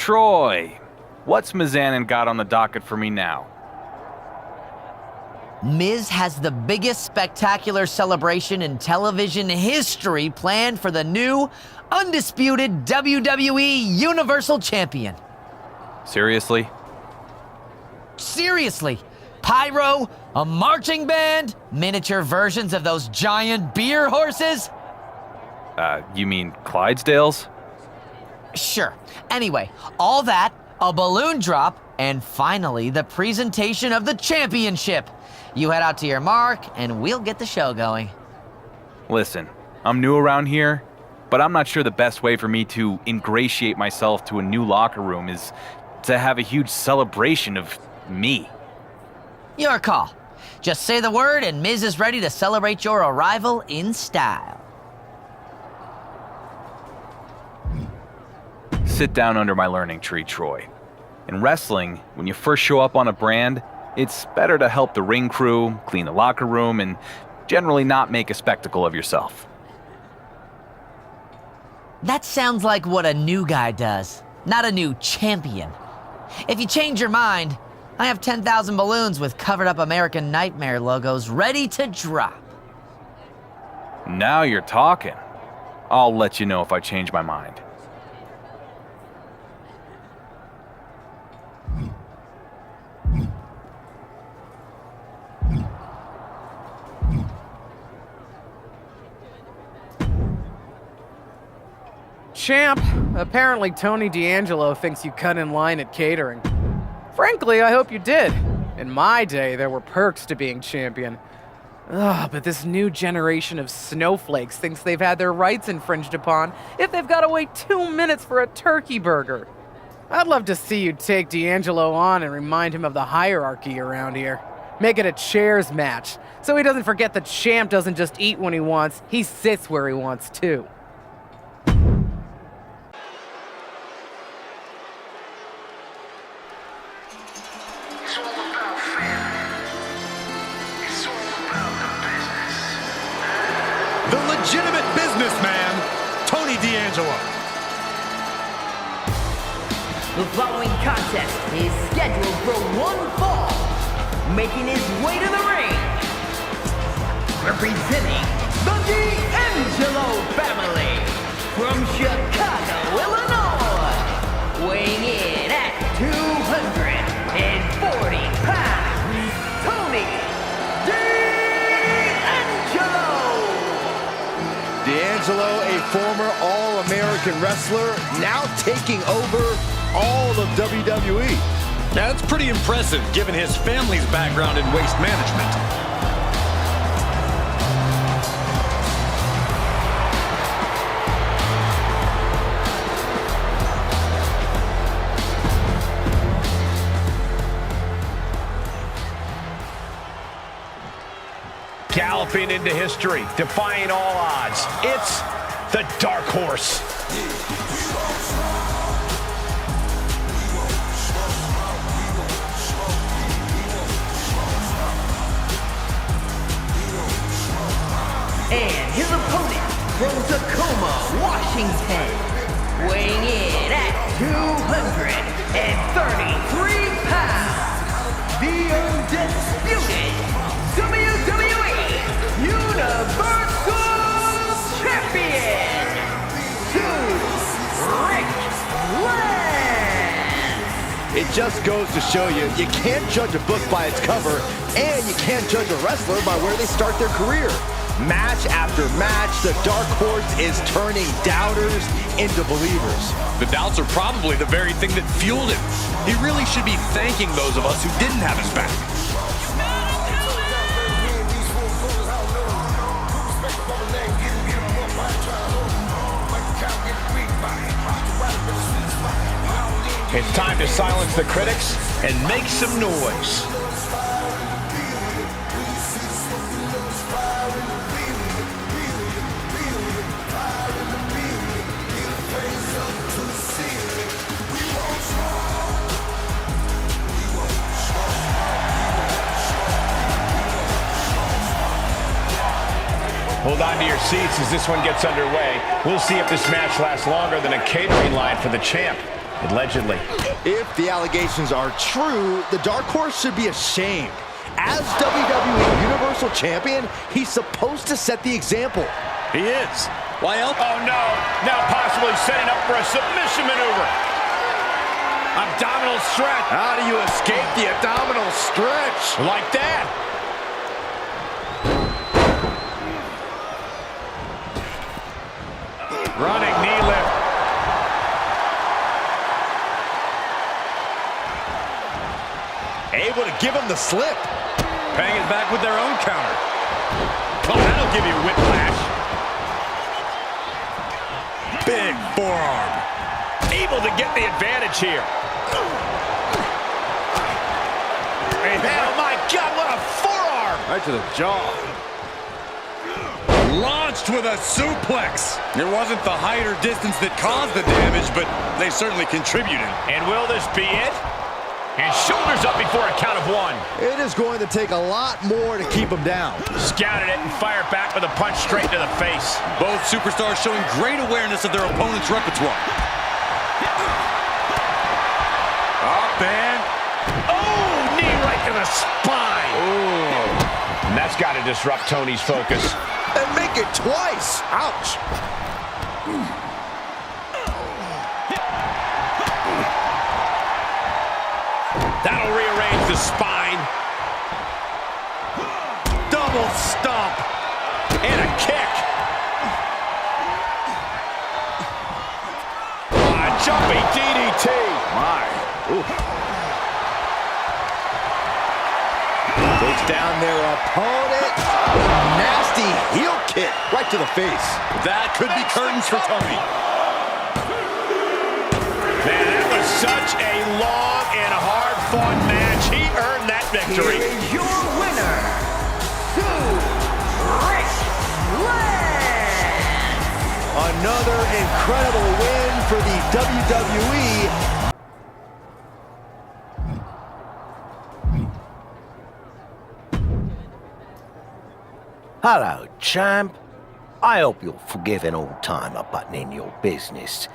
Troy, what's Mizanin got on the docket for me now? Miz has the biggest spectacular celebration in television history planned for the new, undisputed WWE Universal Champion. Seriously? Seriously. Pyro, a marching band, miniature versions of those giant beer horses. You mean Clydesdales? Sure. Anyway, all that, a balloon drop, and finally the presentation of the championship. You head out to your mark, and we'll get the show going. Listen, I'm new around here, but I'm not sure the best way for me to ingratiate myself to a new locker room is to have a huge celebration of me. Your call. Just say the word, and Miz is ready to celebrate your arrival in style. Sit down under my learning tree, Troy. In wrestling, when you first show up on a brand, it's better to help the ring crew, clean the locker room, and generally not make a spectacle of yourself. That sounds like what a new guy does, not a new champion. If you change your mind, I have 10,000 balloons with covered-up American Nightmare logos ready to drop. Now you're talking. I'll let you know if I change my mind. Champ, apparently Tony D'Angelo thinks you cut in line at catering. Frankly, I hope you did. In my day, there were perks to being champion. Ugh, but this new generation of snowflakes thinks they've had their rights infringed upon if they've got to wait 2 minutes for a turkey burger. I'd love to see you take D'Angelo on and remind him of the hierarchy around here. Make it a chairs match, so he doesn't forget the champ doesn't just eat when he wants, he sits where he wants too. The legitimate businessman, Tony D'Angelo. The following contest is scheduled for one fall. Making his way to the ring, representing the D'Angelo family from Chicago, Illinois, weighing in at 240 pounds, Tony D'Angelo, a former All-American wrestler, now taking over all of WWE. Now, that's pretty impressive, given his family's background in waste management. Galloping into history, defying all odds, it's the Dark Horse. and his opponent from Tacoma, Washington, weighing in at 233 pounds, the undisputed WWE Universal Champion, strickland. It just goes to show you, you can't judge a book by its cover, and you can't judge a wrestler by where they start their career. Match after match, the Dark Horse is turning doubters into believers. The doubts are probably the very thing that fueled him. He really should be thanking those of us who didn't have his back. It's time to silence the critics and make some noise. Hold on to your seats as this one gets underway. We'll see if this match lasts longer than a catering line for the champ. Allegedly. If the allegations are true, the Dark Horse should be ashamed. As WWE Universal Champion, he's supposed to set the example. He is. Why else? Oh, no. Now possibly setting up for a submission maneuver. Abdominal stretch. How do you escape the abdominal stretch? Like that. Running knee lift. Able to give him the slip. Paying it back with their own counter. Oh, that'll give you whiplash. Big forearm. Able to get the advantage here. And oh my God, what a forearm! Right to the jaw. Launched with a suplex. It wasn't the height or distance that caused the damage, but they certainly contributed. And will this be it? And shoulders up before a count of one. It is going to take a lot more to keep him down. Scouted it and fired back with a punch straight to the face. Both superstars showing great awareness of their opponent's repertoire. Up and... Oh, knee right to the spine. Ooh. And that's got to disrupt Tony's focus. And make it twice. Ouch. That'll rearrange the spine. Double stomp. And a kick. Jumping DDT. My. Ooh. Takes down their opponent. Nasty heel kick right to the face. That could be curtains for Tony. Man, that was such a long and hard-fought match. He earned that victory. Here is your winner, strickland. Another incredible win for the WWE. Hello, champ. I hope you'll forgive an old-timer butting in your business.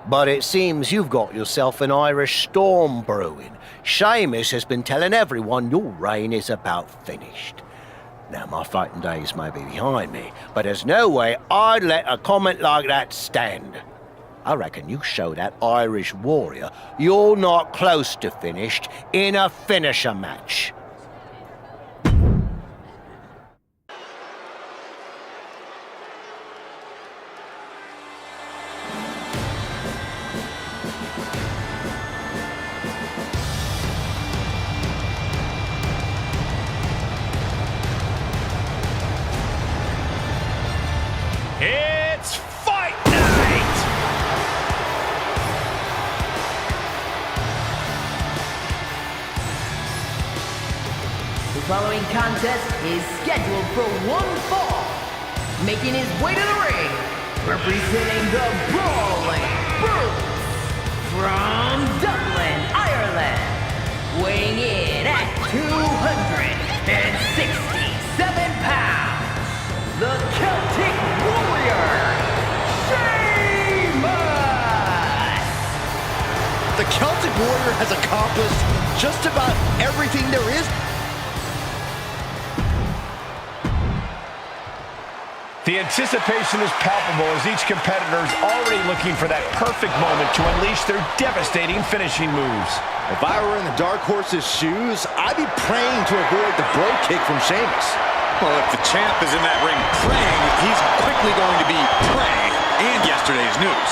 But it seems you've got yourself an Irish storm brewing. Sheamus has been telling everyone your reign is about finished. Now, my fighting days may be behind me, but there's no way I'd let a comment like that stand. I reckon you show that Irish warrior you're not close to finished in a finisher match. It's fight night! The following contest is scheduled for one fall. Making his way to the ring, representing the Brawling Brutes from Dublin, Ireland, weighing in at 267 pounds, the Celtic Warrior, Sheamus! The Celtic Warrior has accomplished just about everything there is. The anticipation is palpable as each competitor is already looking for that perfect moment to unleash their devastating finishing moves. If I were in the Dark Horse's shoes, I'd be praying to avoid the bro kick from Sheamus. Well, if the champ is in that ring praying, he's quickly going to be praying and yesterday's news.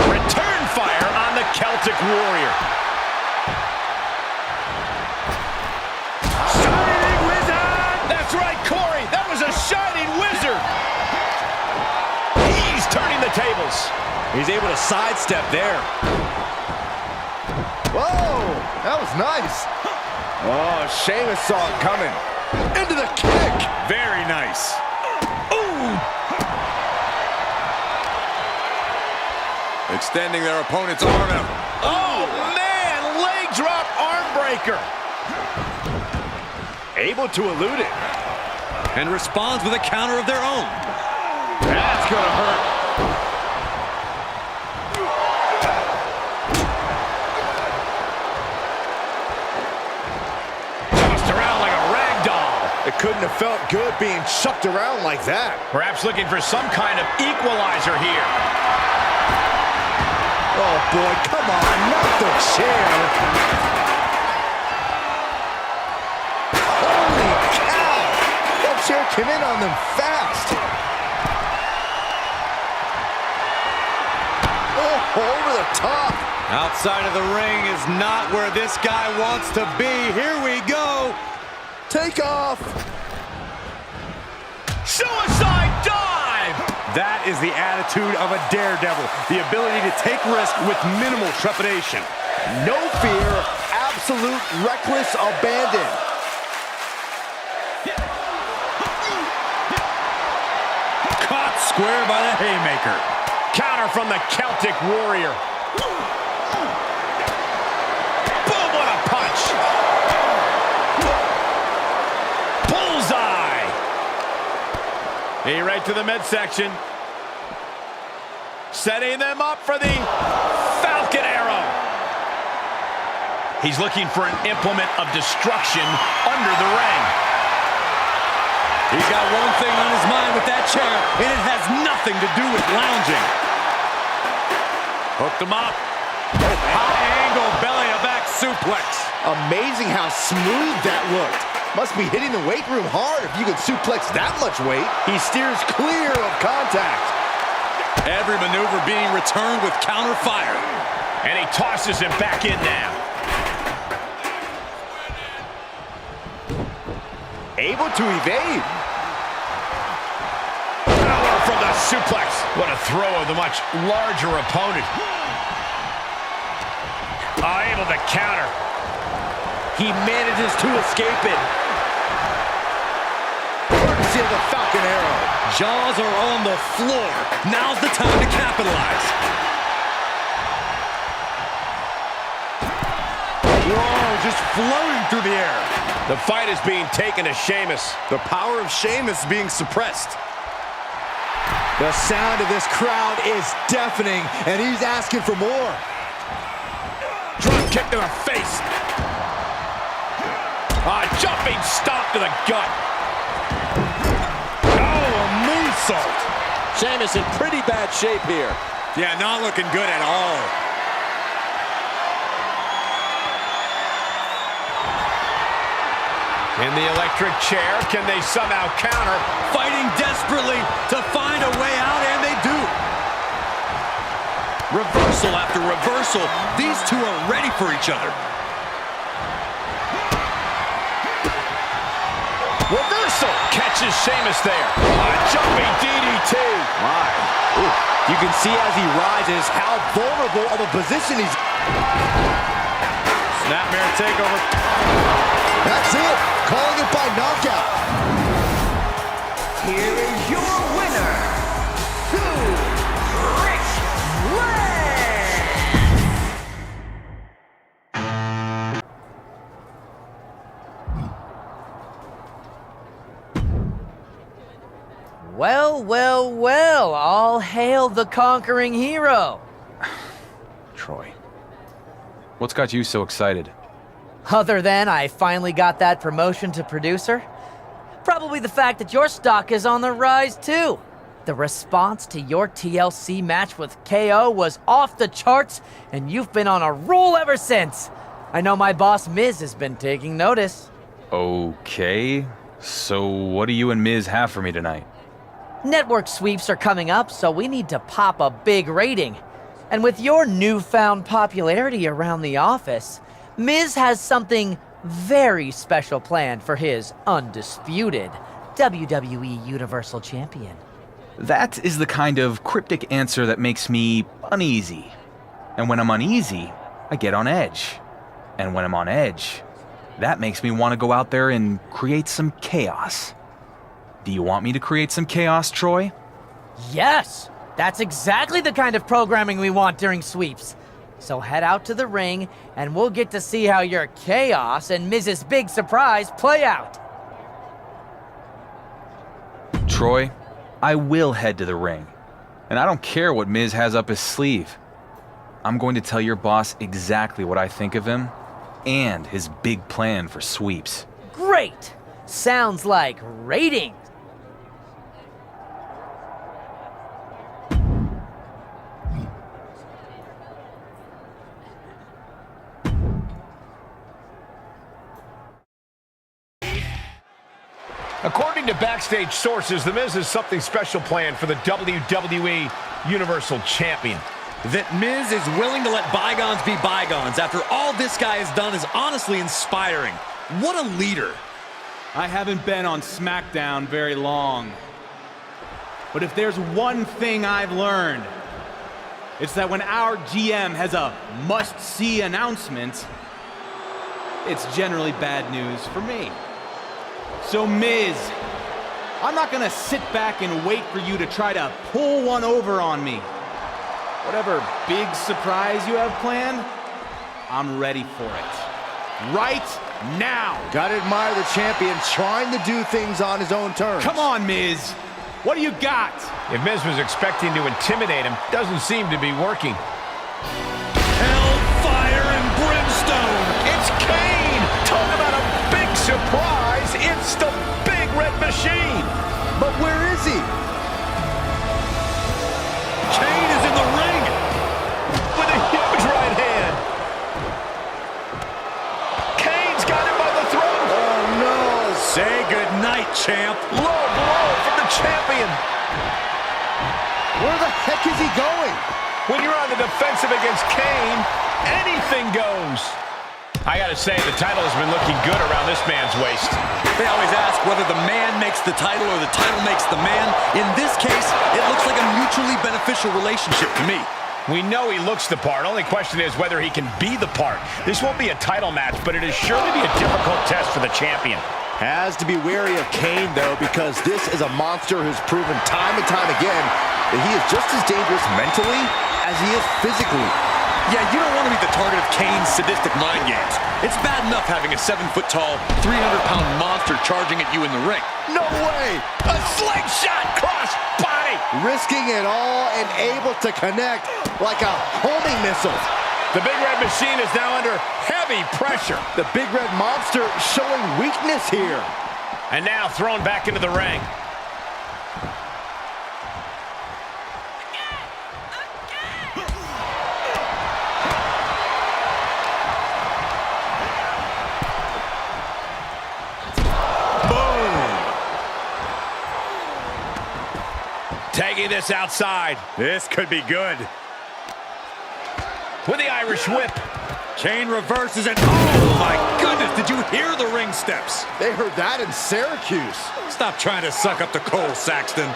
Return fire on the Celtic Warrior. Shining Wizard! That's right, Corey. That was a Shining Wizard. He's turning the tables. He's able to sidestep there. Whoa, that was nice. Oh, Sheamus saw it coming. Into the kick. Very nice. Ooh! Extending their opponent's arm out. Oh, man! Leg drop arm breaker. Able to elude it. And responds with a counter of their own. That's gonna hurt. Couldn't have felt good being chucked around like that. Perhaps looking for some kind of equalizer here. Oh boy, come on, not the chair. Holy cow! That chair came in on them fast. Oh, over the top. Outside of the ring is not where this guy wants to be. Here we go. Take off. Suicide dive! That is the attitude of a daredevil. The ability to take risk with minimal trepidation. No fear, absolute reckless abandon. Caught square by the haymaker. Counter from the Celtic Warrior. Boom, what a punch! Bullseye! He right to the midsection. Setting them up for the Falcon Arrow. He's looking for an implement of destruction under the ring. He's got one thing on his mind with that chair, and it has nothing to do with lounging. Hooked him up. High angle belly-to-back suplex. Amazing how smooth that looked. Must be hitting the weight room hard if you could suplex that much weight. He steers clear of contact. Every maneuver being returned with counter fire. And he tosses him back in now. Able to evade. Power from the suplex. What a throw of the much larger opponent. Able to counter. He manages to escape it. Courtesy of the Falcon Arrow. Jaws are on the floor. Now's the time to capitalize. Whoa, just floating through the air. The fight is being taken to Sheamus. The power of Sheamus being suppressed. The sound of this crowd is deafening, and he's asking for more. Drop kick to the face. A jumping stomp to the gut. Oh, a moonsault. Sheamus in pretty bad shape here. Yeah, not looking good at all. In the electric chair, can they somehow counter? Fighting desperately to find a way out, and they do. Reversal after reversal. These two are ready for each other. Reversal! Catches Sheamus there. A jumping DDT. My. Ooh. You can see as he rises how vulnerable of a position he's. Snapmare takeover. That's it. Calling it by knockout. Here is your winner, Well, well, well, all hail the conquering hero. Troy, what's got you so excited? Other than I finally got that promotion to producer, probably the fact that your stock is on the rise too. The response to your TLC match with KO was off the charts, and you've been on a roll ever since. I know my boss Miz has been taking notice. Okay, so what do you and Miz have for me tonight? Network sweeps are coming up, so we need to pop a big rating. And with your newfound popularity around the office, Miz has something very special planned for his undisputed WWE Universal Champion. That is the kind of cryptic answer that makes me uneasy. And when I'm uneasy, I get on edge. And when I'm on edge, that makes me want to go out there and create some chaos. Do you want me to create some chaos, Troy? Yes! That's exactly the kind of programming we want during sweeps. So head out to the ring, and we'll get to see how your chaos and Miz's big surprise play out. Troy, I will head to the ring. And I don't care what Miz has up his sleeve. I'm going to tell your boss exactly what I think of him and his big plan for sweeps. Great! Sounds like ratings. According to backstage sources, The Miz has something special planned for the WWE Universal Champion. That Miz is willing to let bygones be bygones after all this guy has done is honestly inspiring. What a leader. I haven't been on SmackDown very long. But if there's one thing I've learned, it's that when our GM has a must-see announcement, it's generally bad news for me. So Miz, I'm not gonna sit back and wait for you to try to pull one over on me. Whatever big surprise you have planned, I'm ready for it. Right now. Gotta admire the champion trying to do things on his own terms. Come on, Miz. What do you got? If Miz was expecting to intimidate him, doesn't seem to be working. Hellfire and brimstone. It's Kane! Talk about a big surprise! It's the Big Red Machine! But where is he? Kane is in the ring. With a huge right hand. Kane's got him by the throat. Oh, no. Say goodnight, champ. Low blow from the champion. Where the heck is he going? When you're on the defensive against Kane, anything goes. I gotta say, the title has been looking good around this man's waist. They always ask whether the man makes the title or the title makes the man. In this case, it looks like a mutually beneficial relationship to me. We know he looks the part. Only question is whether he can be the part. This won't be a title match, but it is sure to be a difficult test for the champion. Has to be wary of Kane, though, because this is a monster who's proven time and time again that he is just as dangerous mentally as he is physically. Yeah, you don't want to be the target of Kane's sadistic mind games. It's bad enough having a 7-foot-tall, 300-pound monster charging at you in the ring. No way! A slingshot cross body! Risking it all and able to connect like a homing missile. The Big Red Machine is now under heavy pressure. The Big Red Monster showing weakness here. And now thrown back into the ring. Tagging this outside. This could be good. With the Irish whip. Kane reverses it. Oh, my goodness. Did you hear the ring steps? They heard that in Syracuse. Stop trying to suck up the coal, Saxton.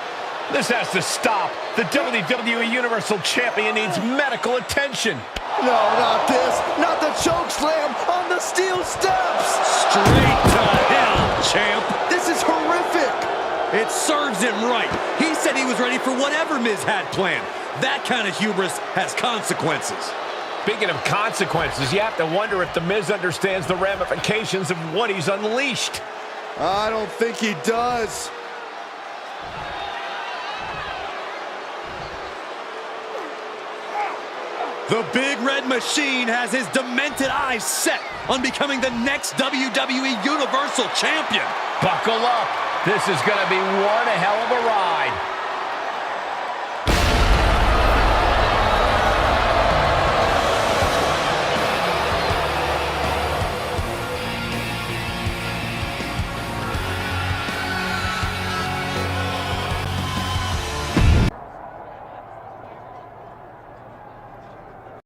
This has to stop. The WWE Universal Champion needs medical attention. No, not this. Not the choke slam on the steel steps. Straight to hell, champ. This is horrific. It serves him right. He said he was ready for whatever Miz had planned. That kind of hubris has consequences. Speaking of consequences, you have to wonder if The Miz understands the ramifications of what he's unleashed. I don't think he does. The Big Red Machine has his demented eyes set on becoming the next WWE Universal Champion. Buckle up. This is going to be one hell of a ride.